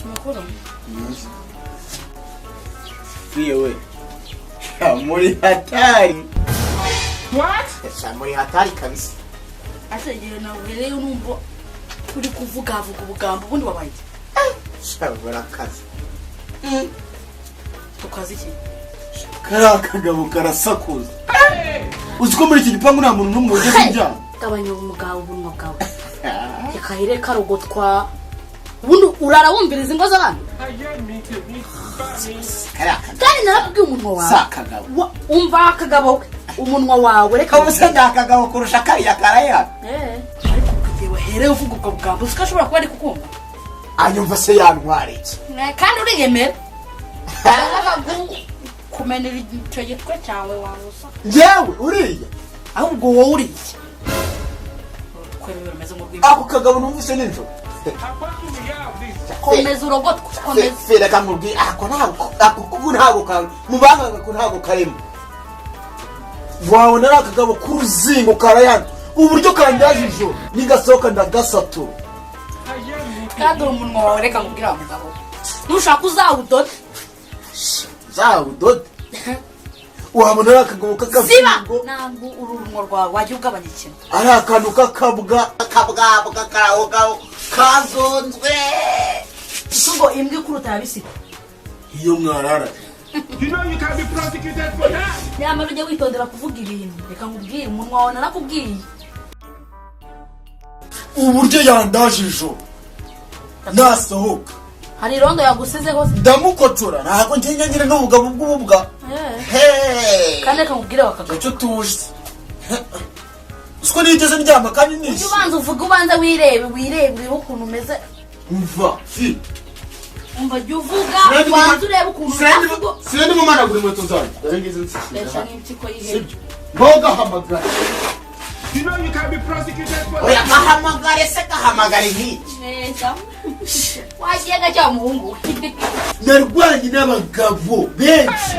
Makuru. Fiwe. Muri hatari. What? Esa muri hatari kabisa. Ase je na wele unumbo kuri kuvuga ubugambo ubundi wabaye. Shabura kazi. Tukazi ki? Kara kagabo karasakuza. Uziko muri iki gipangu nta muntu numwe ugeze njya. Gabanya umugabo ubunwa bwawe. Yakahire karogotwa. Ubundi urara wumviriza ingo z'abana. Kandi narabwiye umunwa wawe. Sakagabo. Umva akagabo umunwa wawe reka usenda akagabo kurusha kariya karaya. Ariko kugiwe here uvuga ubwo bwambo sikashobora kuba ari kukumva. Anyumva se yantware iki. Kandi uriyemera. Kumenera icyo gitwe cyawe wamusa. Yewe uriya. Ahubwo wowe uriye. Kwemera meze mu rwimbo. Ako kagabo numvise ninjo. Komeza urogotwa komeza. Fera kamubwi ako ntago kawe. Mubanga ko ntago karimo. Wawe narakagabo kuruzingo karayana. Uburyo kandaje ijo nigasoka ndagasatura. Kandi umunwa wawe reka ngubwira mugabo. Nushaka uzawudoda. Zawudoda. Wabona akagabo kakazingo. Nangu ururunwa rwawe wajye ugabanya ikintu. Ari akantu kakabwa karaho kazonzwe. Sungo imbwe kuruta yabisika. Iyo mwarara. You know you can be prosecuted for that. Nyamara ujye witondera kuvuga ibintu. Reka ngubwire umunwa wawe narakubwiye. Uburyo yandaje ijo. Nasohoka. Hari rondo yagusize hose. Ndamukotora ntago ngenyangire n'ubugabo bw'ububwa. Kandi reka ngubwire wakagabo. Cyo tuje. Usko nigeze ndyama kandi nishi. Ubanza uvuga ubanza wirebe ukuntu umeze. Umva. Umva uvuga wanzu urebe ukuntu umeze. Sende mu mana guri mweto zawe. Darengeze nsi. Lesha n'imtiko yihe. Boga hamagara. You know you can be prosecuted for that. Oya kahamagare se kahamagare nki. Neza. Wagiye cya muhungu. Narwanye n'abagabo benshi.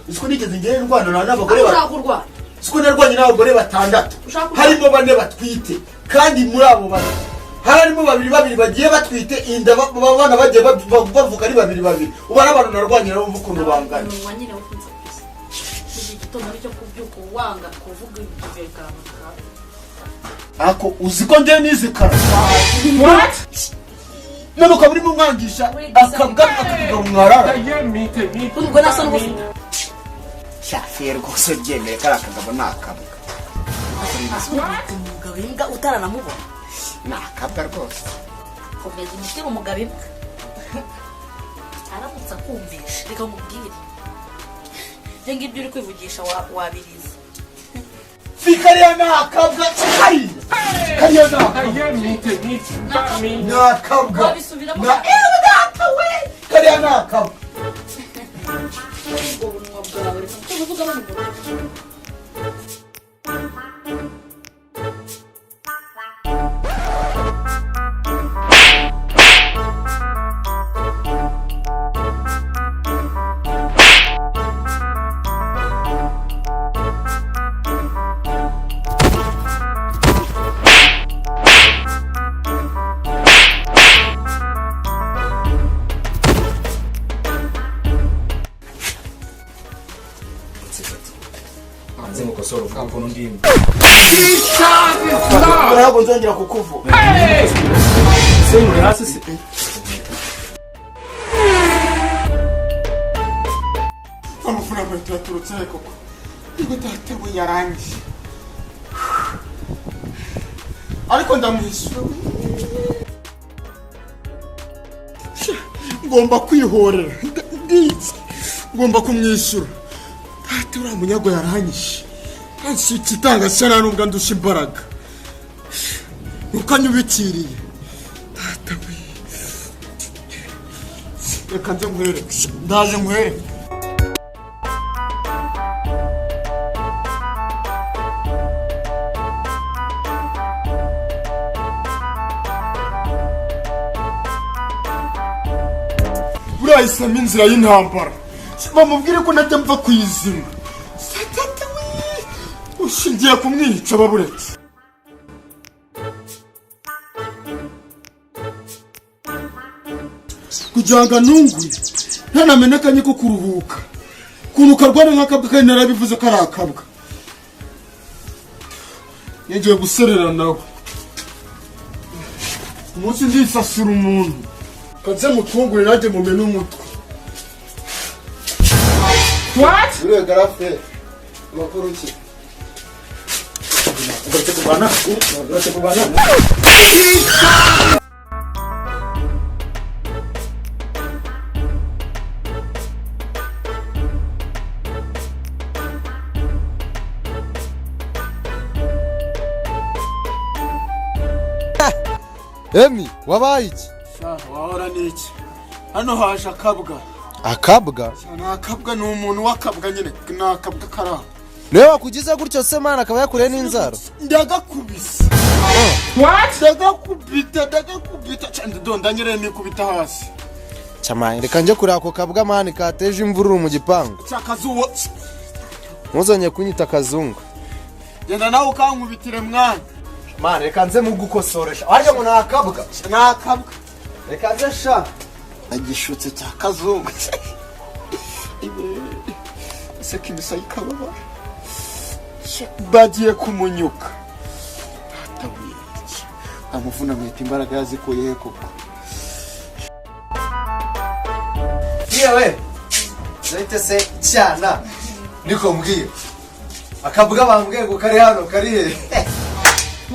Usko nigeze ngere ndwana n'abagore ba. Usko narwanye n'abagore batandatu. Harimo bane batwite kandi muri abo bane harimo babiri bagiye batwite inda babana bagiye bavuga ari babiri. Ubara abantu narwanye nabo mvukuntu bangana. Wanyine ufunza kwisi. Igitondo cyo kubyuka wanga kuvuga ibyo Ako uziko nde nizikara. What? Nano kaburi mu mwangisha akabwa mwarara. Ubwo nasa n'ubufite. Shafero gose byemere karakagabo nakabwa. Umugabo imbwa utaranamubona. Nakabwa rwose. Komeza umutima umugabo imbwa. Aramutsa kumvisha reka mubwire. Jenga ibyo uri kwivugisha wabiriza. Fikariya nakabwa cyari. Kariya nakabwa. Na ewe nakawe. Kariya nakabwa. Soro kampo ndimwe. Ntabwo nzongera kukuvuga. Sengwe hasi se. Amafaranga yaturutse koko. Igo tatewe yarangi. Ariko ndamwishyura. Ngomba kwihorera. Ngomba kumwishyura. Ati ura munyago yaranyishe. Ansi kitanga cyane nubwo ndusha imbaraga. Ukanyubikiriye. Tata we. Reka nze nkwere. Ndaje nkwere. Burahisemo inzira y'intambara. Bamubwire ko najya mva kwizima. Ushingiye kumwica baburetse. kugira ngo anungure ntanamenekanye ko kuruhuka kuruka rwanda nk'akabwa kandi narabivuze ko ari akabwa yagiye guserera nawe umunsi ndisasira umuntu kaze mutungure nanjye mumene umutwe What? urega rafe makuru ki Uretse kubana. Emi, wabaye iki? wahora n'iki hano haje akabwa Akabwa? akabwa ni umuntu w'akabwa nyine ni akabwa karaha Niwe wakugize gutyo se mana akaba yakuriye n'inzara? ndagakubise What? ndagakubita cyane ndanyereye nikubita hasi Cyamaye reka nje kuri ako kabwa mani kateje imvururu mu gipangu. cyakazuwo Muzonye kunyita kazungu. genda nawe ukankubitire mwana Mani reka nze mugukosoresha. Arya ngo nakabwa. nakabwa Reka nze sha. agishutse cya kazungu ese kibisa ikababa bagiye kumunyuka atabwiki amuvuna mwita imbaraga yazikuye he koko Yewe. Zaite se cyana. Niko mbwiye. Akabwa bambwiye ngo kari hano kari he.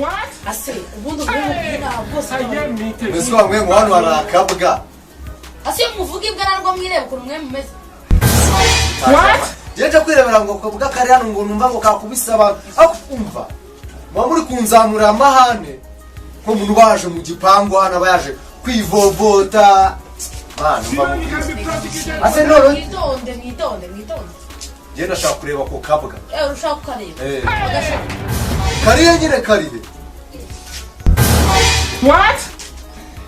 What? ase ubundi ubwira bwose Mbese bambwiye ngo hano hari akabwa. ase muvuga ibwa narwo mwireba ukuntu mwe mumeze What? Jeje kwirebera ngo akabwa kari hano ngo numva ngo kakubisa abantu. Akumva. Mwa muri kunzamura amahane. Ko umuntu baje mu gipangu hano bayaje kwivovota. Mwana You know mba you can be prosecuted. Ase noro mwitonde je ndashaka kureba ko kabwa. urushaka ukareba Eh. agashaka Kariye nyine kariye. What?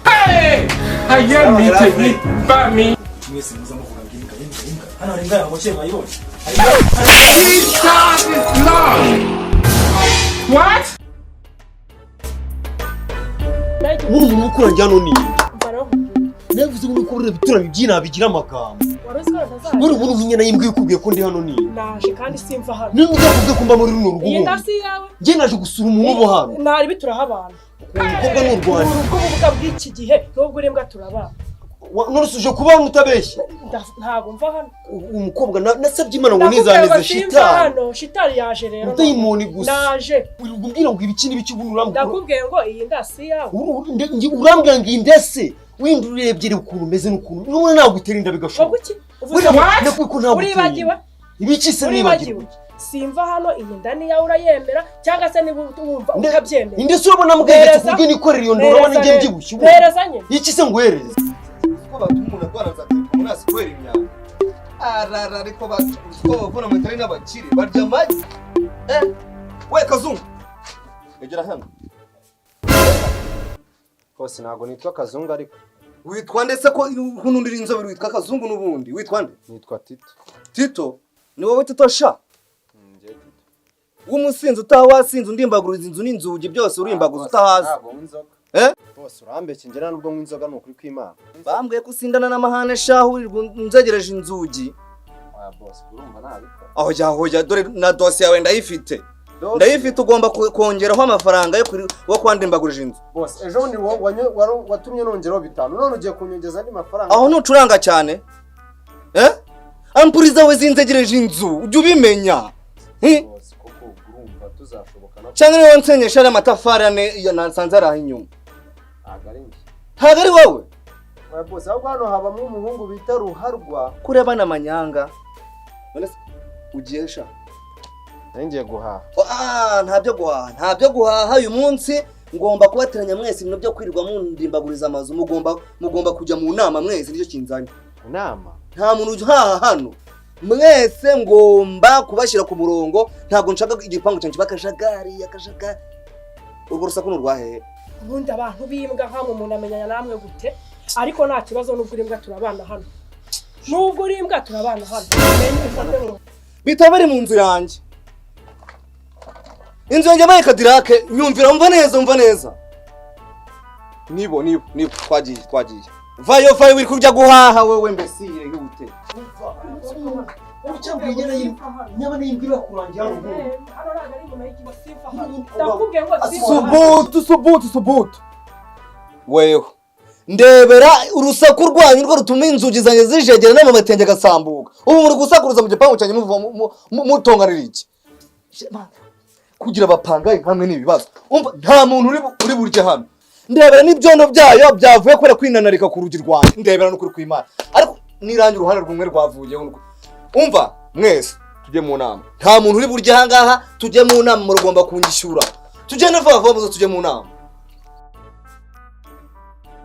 Hey! I am meeting by me. mwese muza muvuga ngo imbwa. Hano hari imbwa yamukiye mwayibonye. Jesus is Lord. What? Muri umuntu ukura njyano ni navuze ngo ukurire bituranye byina bigira amagambo muri ubu nyine nayimbwiye ukubwiye ko ndi hano ni naje kandi simva hano none uzavuga ko mba muri runo rugo iyi ndasi yawe nge naje gusura umuntu wo hano ntari bituraho abantu umukobwa ni urwanda ubwo buvuga bw'iki gihe n'ubwo urembwa turabana none suje kuba utabeshye ntabwo mva hano umukobwa nasabye imana ngo nizanize shitani shitani yaje rero utayimoni gusa naje ubwira ngo ibiki n'ibiki ubuntu ndakubwiye ngo iyi ndasi yawe urambwira ngo indese windi urebye ukuntu umeze n'ukuntu none nagutera inda bigashoboka wowe iki uvuze ko ntabwo uribagiwe ibiki se nibagiwe simva hano iyi ndani yawe urayemera cyangwa se niba wumva utabyemera indese urabona mbwira kubwo nikorera iyo ndoro abona ngiye mbyibushye mperezanye iki se ngwereze ko batumuna kwaranza umunasi kwera imyaka arara ariko batwo bona mutari n'abakire barya amagi we kazungu egera hano kose ntago nitwa kazungu ariko witwa ndetse ko kunundira inzobe witwa kazungu n'ubundi witwa nde nitwa Tito ni wowe Tito sha w'umusinzi utawasinze undimbaguriza inzu n'inzugi byose urimbaguza utahaza bose urambeke ngera nubwo nk'inzoga ni ukuri kw'Imana bambwiye ko usindana n'amahane shaho urirwa unzegereje inzugi bose urumva nabikora aho jya dore na dosiye yawe ndayifite ugomba kongeraho amafaranga yo kwandimbagurije inzu bose ejo bundi watumye nongeraho 5 none ugiye kunyongeza andi mafaranga aho ntucuranga cyane ampuriza we zinzegereje inzu ujye ubimenya bose koko urumva tuzashoboka no cyangwa niwe nsenyesha ari amatafari ane nasanze ari aho inyuma ntabwo ari wowe bose ahubwo hano habamo umuhungu bita Ruharwa kurebana amanyanga ugiye sha ngiye guhaha ntabyo guhaha uyu munsi ngomba kubateranya mwese ibintu byo kwirirwa mundimbaguriza amazu mugomba kujya mu nama mwese nicyo kinzanye inama nta muntu uhaha hano mwese ngomba kubashyira ku murongo ntabwo nshaka igipangu cyanjye bakajagari urwo rusaku ni urwahehe ubundi abantu b'imbwa nkamwe umuntu amenyanya namwe gute ariko nta kibazo n'ubwo urimbwa turabana hano bitaba biri mu nzu yanjye inzu yanjye yabaye kadirake nyumvira umva neza nibo twagiye vayo wiri kurya guhaha wewe mbesire gute ucyambwiye nyama n'imbwa kurangira hano ntabwo ari umuntu y'ikigo sifa hano ndakubwiye ngo subutu wewe ndebera urusaku rwanyu rwo rutuma inzugi zanjye zijegera n'amabatenge agasambuka ubu muri gusakuruza mu gipangu cyanjye mutonganira iki kugira abapangayi hamwe n'ibibazo umva nta muntu uri burye hano ndebera n'ibyondo byayo byavuye kubera kwinanarika ku rugi rwanjye ndebera n'ukuri kw'Imana ariko nirangira uruhande rumwe rwavuye umva mwese tujye mu nama nta muntu uri burye aha ngaha tujye mu nama muragomba kunyishyura tujye vuba tujye mu nama